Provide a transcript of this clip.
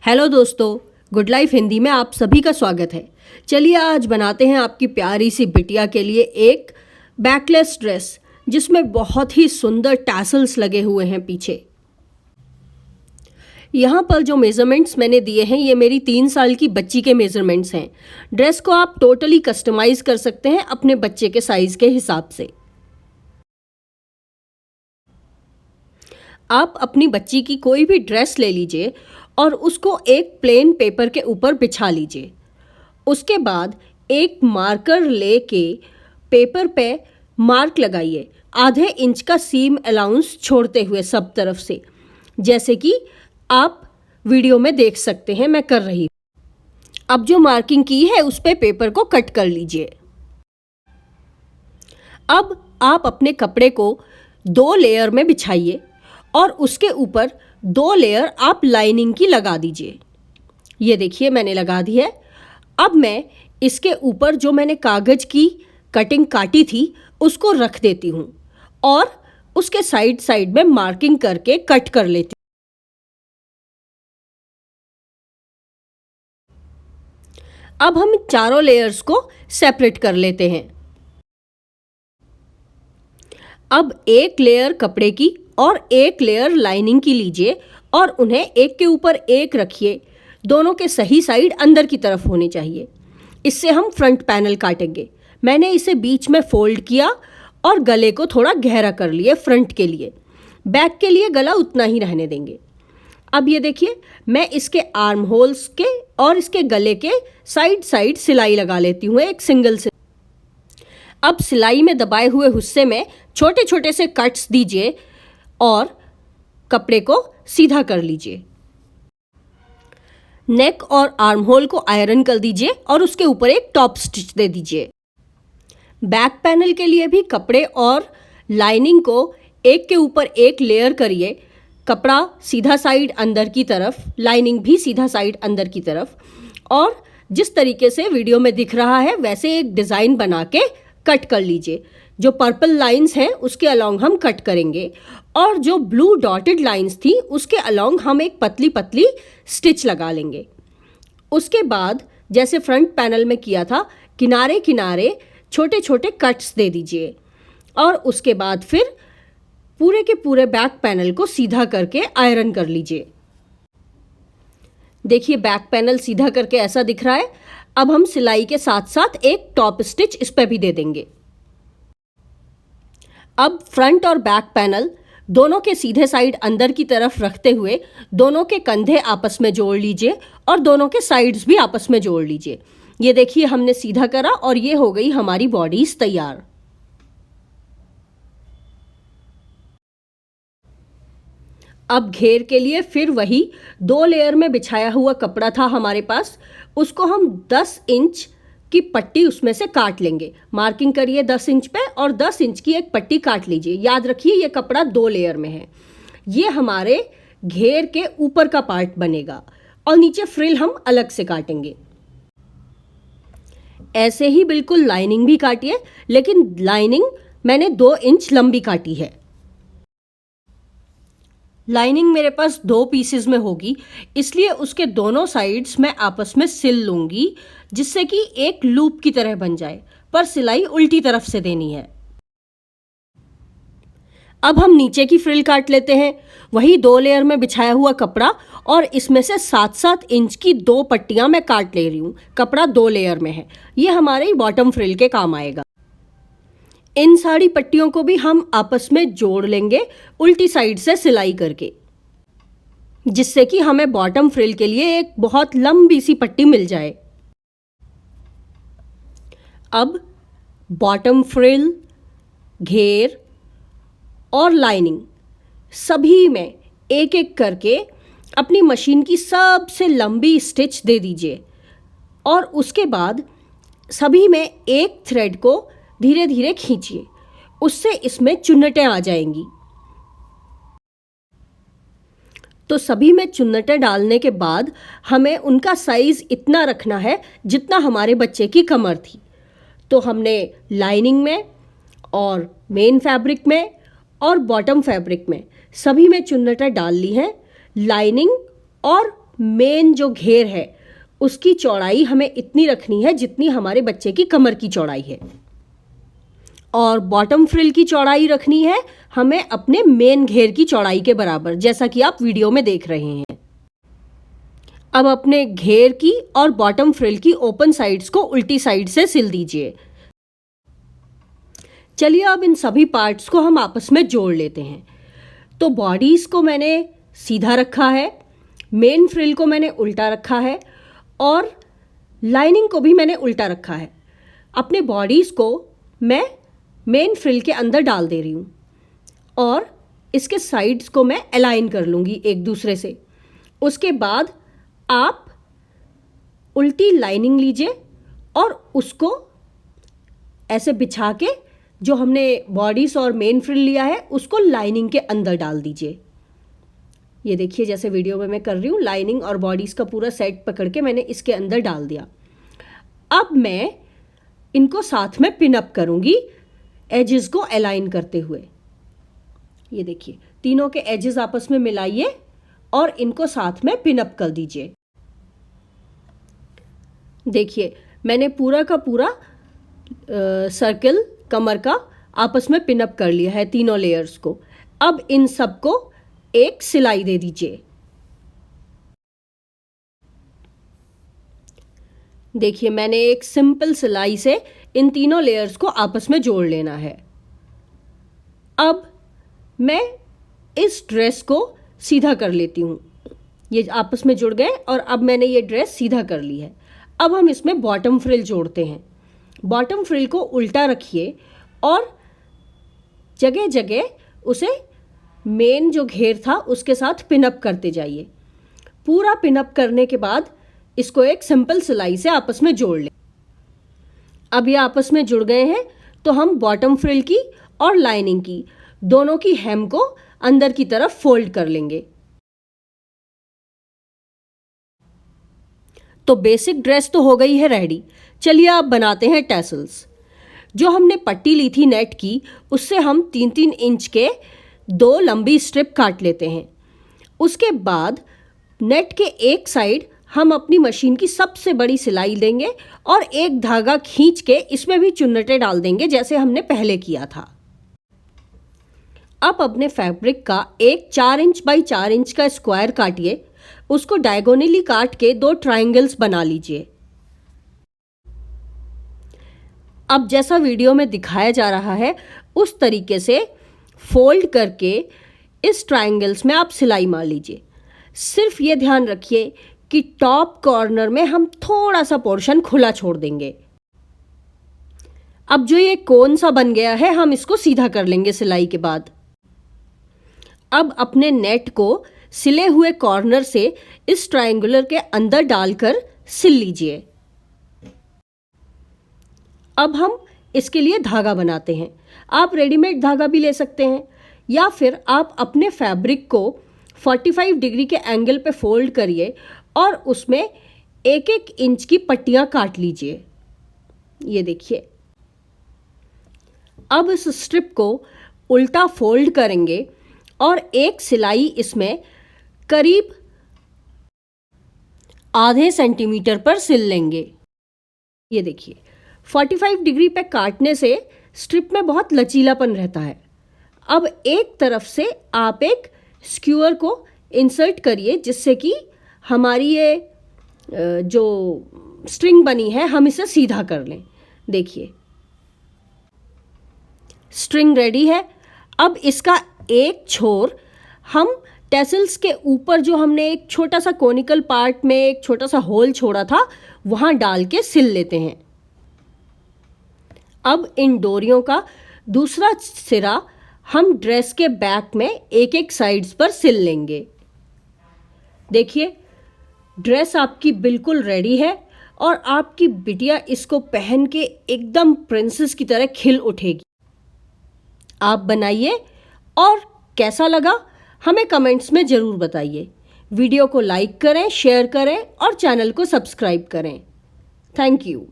Hello दोस्तों, good life Hindi में आप सभी का स्वागत है। चलिए आज बनाते हैं आपकी प्यारी सी बिटिया के लिए एक बैकलेस ड्रेस जिसमें बहुत ही सुंदर टैसल्स लगे हुए हैं पीछे। यहाँ पर जो मेज़रमेंट्स मैंने दिए हैं ये मेरी 3 साल की बच्ची के मेज़रमेंट्स हैं। ड्रेस को आप टोटली कस्टमाइज़ कर सकते हैं अपने बच्चे के साइज़ के हिसाब से। आप अपनी बच्ची की कोई भी ड्रेस ले लीजिए और उसको एक प्लेन पेपर के ऊपर बिछा लीजिए। उसके बाद एक मार्कर लेके पेपर पे मार्क लगाइए, आधे इंच का सीम अलाउंस छोड़ते हुए सब तरफ से, जैसे कि आप वीडियो में देख सकते हैं मैं कर रही हूँ। अब जो मार्किंग की है उस पे पेपर को कट कर लीजिए। अब आप अपने कपड़े को 2 लेयर में बिछाइए और उसके ऊपर 2 लेयर आप लाइनिंग की लगा दीजिए। ये देखिए मैंने लगा दी है। अब मैं इसके ऊपर जो मैंने कागज़ की कटिंग काटी थी उसको रख देती हूँ और उसके साइड साइड में मार्किंग करके कट कर लेती हूँ। अब हम चारों लेयर्स को सेपरेट कर लेते हैं। अब एक लेयर कपड़े की और एक लेयर लाइनिंग की लीजिए और उन्हें एक के ऊपर एक रखिए। दोनों के सही साइड अंदर की तरफ होने चाहिए। इससे हम फ्रंट पैनल काटेंगे। मैंने इसे बीच में फोल्ड किया और गले को थोड़ा गहरा कर लिए फ्रंट के लिए। बैक के लिए गला उतना ही रहने देंगे। अब ये देखिए मैं इसके आर्म होल्स के और इसके गले के साइड साइड सिलाई लगा लेती हूँ एक सिंगल से। अब सिलाई में दबाए हुए हिस्से में छोटे छोटे से कट्स दीजिए और कपड़े को सीधा कर लीजिए। नेक और आर्म होल को आयरन कर दीजिए और उसके ऊपर एक टॉप स्टिच दे दीजिए। बैक पैनल के लिए भी कपड़े और लाइनिंग को एक के ऊपर एक लेयर करिए। कपड़ा सीधा साइड अंदर की तरफ, लाइनिंग भी सीधा साइड अंदर की तरफ, और जिस तरीके से वीडियो में दिख रहा है वैसे एक डिज़ाइन बना के कट कर लीजिए। जो पर्पल लाइंस हैं उसके अलोंग हम कट करेंगे और जो ब्लू डॉटेड लाइंस थी उसके अलोंग हम एक पतली पतली स्टिच लगा लेंगे। उसके बाद जैसे फ्रंट पैनल में किया था किनारे किनारे छोटे छोटे कट्स दे दीजिए और उसके बाद फिर पूरे के पूरे बैक पैनल को सीधा करके आयरन कर लीजिए। देखिए बैक पैनल सीधा करके ऐसा दिख रहा है। अब हम सिलाई के साथ साथ एक टॉप स्टिच इस पर भी दे देंगे। अब फ्रंट और बैक पैनल दोनों के सीधे साइड अंदर की तरफ रखते हुए दोनों के कंधे आपस में जोड़ लीजिए और दोनों के साइड्स भी आपस में जोड़ लीजिए। ये देखिए हमने सीधा करा और ये हो गई हमारी बॉडीज तैयार। अब घेर के लिए फिर वही 2 लेयर में बिछाया हुआ कपड़ा था हमारे पास, उसको हम 10 इंच की पट्टी उसमें से काट लेंगे। मार्किंग करिए 10 इंच पे और 10 इंच की एक पट्टी काट लीजिए। याद रखिए ये कपड़ा 2 लेयर में है। ये हमारे घेर के ऊपर का पार्ट बनेगा और नीचे फ्रिल हम अलग से काटेंगे। ऐसे ही बिल्कुल लाइनिंग भी काटिए, लेकिन लाइनिंग मैंने 2 इंच लंबी काटी है। लाइनिंग मेरे पास 2 पीसेस में होगी, इसलिए उसके दोनों साइड्स मैं आपस में सिल लूंगी जिससे कि एक लूप की तरह बन जाए, पर सिलाई उल्टी तरफ से देनी है। अब हम नीचे की फ्रिल काट लेते हैं। वही 2 लेयर में बिछाया हुआ कपड़ा और इसमें से 7-7 इंच की 2 पट्टियां मैं काट ले रही हूँ। कपड़ा 2 लेयर में है, ये हमारी बॉटम फ्रिल के काम आएगा। इन सारी पट्टियों को भी हम आपस में जोड़ लेंगे उल्टी साइड से सिलाई करके, जिससे कि हमें बॉटम फ्रिल के लिए एक बहुत लंबी सी पट्टी मिल जाए। अब बॉटम फ्रिल, घेर और लाइनिंग सभी में एक एक करके अपनी मशीन की सबसे लंबी स्टिच दे दीजिए और उसके बाद सभी में एक थ्रेड को धीरे धीरे खींचिए, उससे इसमें चुन्नटें आ जाएंगी। तो सभी में चुन्नटें डालने के बाद हमें उनका साइज इतना रखना है जितना हमारे बच्चे की कमर थी। तो हमने लाइनिंग में और मेन फैब्रिक में और बॉटम फैब्रिक में सभी में चुन्नटें डाल ली हैं। लाइनिंग और मेन जो घेर है उसकी चौड़ाई हमें इतनी रखनी है जितनी हमारे बच्चे की कमर की चौड़ाई है, और बॉटम फ्रिल की चौड़ाई रखनी है हमें अपने मेन घेर की चौड़ाई के बराबर, जैसा कि आप वीडियो में देख रहे हैं। अब अपने घेर की और बॉटम फ्रिल की ओपन साइड्स को उल्टी साइड से सिल दीजिए। चलिए अब इन सभी पार्ट्स को हम आपस में जोड़ लेते हैं। तो बॉडीज़ को मैंने सीधा रखा है, मेन फ्रिल को मैंने उल्टा रखा है और लाइनिंग को भी मैंने उल्टा रखा है। अपने बॉडीज़ को मैं मेन फ्रिल के अंदर डाल दे रही हूँ और इसके साइड्स को मैं अलाइन कर लूँगी एक दूसरे से। उसके बाद आप उल्टी लाइनिंग लीजिए और उसको ऐसे बिछा के जो हमने बॉडीज़ और मेन फ्रिल लिया है उसको लाइनिंग के अंदर डाल दीजिए। ये देखिए जैसे वीडियो में मैं कर रही हूँ, लाइनिंग और बॉडीज़ का पूरा सेट पकड़ के मैंने इसके अंदर डाल दिया। अब मैं इनको साथ में पिन अप करूँगी एजेस को अलाइन करते हुए। ये देखिए तीनों के एजेस आपस में मिलाइए और इनको साथ में पिन अप कर दीजिए। देखिए मैंने पूरा का पूरा सर्कल कमर का आपस में पिन अप कर लिया है तीनों लेयर्स को। अब इन सबको एक सिलाई दे दीजिए। देखिए मैंने एक सिंपल सिलाई से इन तीनों लेयर्स को आपस में जोड़ लेना है। अब मैं इस ड्रेस को सीधा कर लेती हूँ। ये आपस में जुड़ गए और अब मैंने ये ड्रेस सीधा कर ली है। अब हम इसमें बॉटम फ्रिल जोड़ते हैं। बॉटम फ्रिल को उल्टा रखिए और जगह जगह उसे मेन जो घेर था उसके साथ पिन अप करते जाइए। पूरा पिन अप करने के बाद इसको एक सिंपल सिलाई से आपस में जोड़ लें। अब ये आपस में जुड़ गए हैं तो हम बॉटम फ्रिल की और लाइनिंग की दोनों की हेम को अंदर की तरफ फोल्ड कर लेंगे। तो बेसिक ड्रेस तो हो गई है रेडी। चलिए अब बनाते हैं टैसल्स। जो हमने पट्टी ली थी नेट की उससे हम 3-3 इंच के 2 लंबी स्ट्रिप काट लेते हैं। उसके बाद नेट के एक साइड हम अपनी मशीन की सबसे बड़ी सिलाई देंगे और एक धागा खींच के इसमें भी चुन्नटें डाल देंगे जैसे हमने पहले किया था। अब अपने फैब्रिक का एक 4 इंच बाई 4 इंच का स्क्वायर काटिए। उसको डायगोनली काट के 2 ट्रायंगल्स बना लीजिए। अब जैसा वीडियो में दिखाया जा रहा है उस तरीके से फोल्ड करके इस ट्रायंगल्स में आप सिलाई मार लीजिए। सिर्फ ये ध्यान रखिए कि टॉप कॉर्नर में हम थोड़ा सा पोर्शन खुला छोड़ देंगे। अब जो ये कोन सा बन गया है हम इसको सीधा कर लेंगे सिलाई के बाद। अब अपने नेट को सिले हुए कॉर्नर से इस ट्रायंगुलर के अंदर डालकर सिल लीजिए। अब हम इसके लिए धागा बनाते हैं। आप रेडीमेड धागा भी ले सकते हैं या फिर आप अपने फैब्रिक को 45 डिग्री के एंगल पे फोल्ड करिए और उसमें 1-1 इंच की पट्टियां काट लीजिए। ये देखिए। अब इस स्ट्रिप को उल्टा फोल्ड करेंगे और एक सिलाई इसमें करीब आधे सेंटीमीटर पर सिल लेंगे। ये देखिए 45 डिग्री पे काटने से स्ट्रिप में बहुत लचीलापन रहता है। अब एक तरफ से आप एक स्क्यूअर को इंसर्ट करिए जिससे कि हमारी ये जो स्ट्रिंग बनी है हम इसे सीधा कर लें। देखिए स्ट्रिंग रेडी है। अब इसका एक छोर हम टैसल्स के ऊपर जो हमने एक छोटा सा कोनिकल पार्ट में एक छोटा सा होल छोड़ा था वहां डाल के सिल लेते हैं। अब इन डोरियों का दूसरा सिरा हम ड्रेस के बैक में 1-1 साइड्स पर सिल लेंगे। देखिए ड्रेस आपकी बिल्कुल रेडी है और आपकी बिटिया इसको पहन के एकदम प्रिंसेस की तरह खिल उठेगी। आप बनाइए और कैसा लगा हमें कमेंट्स में ज़रूर बताइए। वीडियो को लाइक करें, शेयर करें और चैनल को सब्सक्राइब करें। Thank you.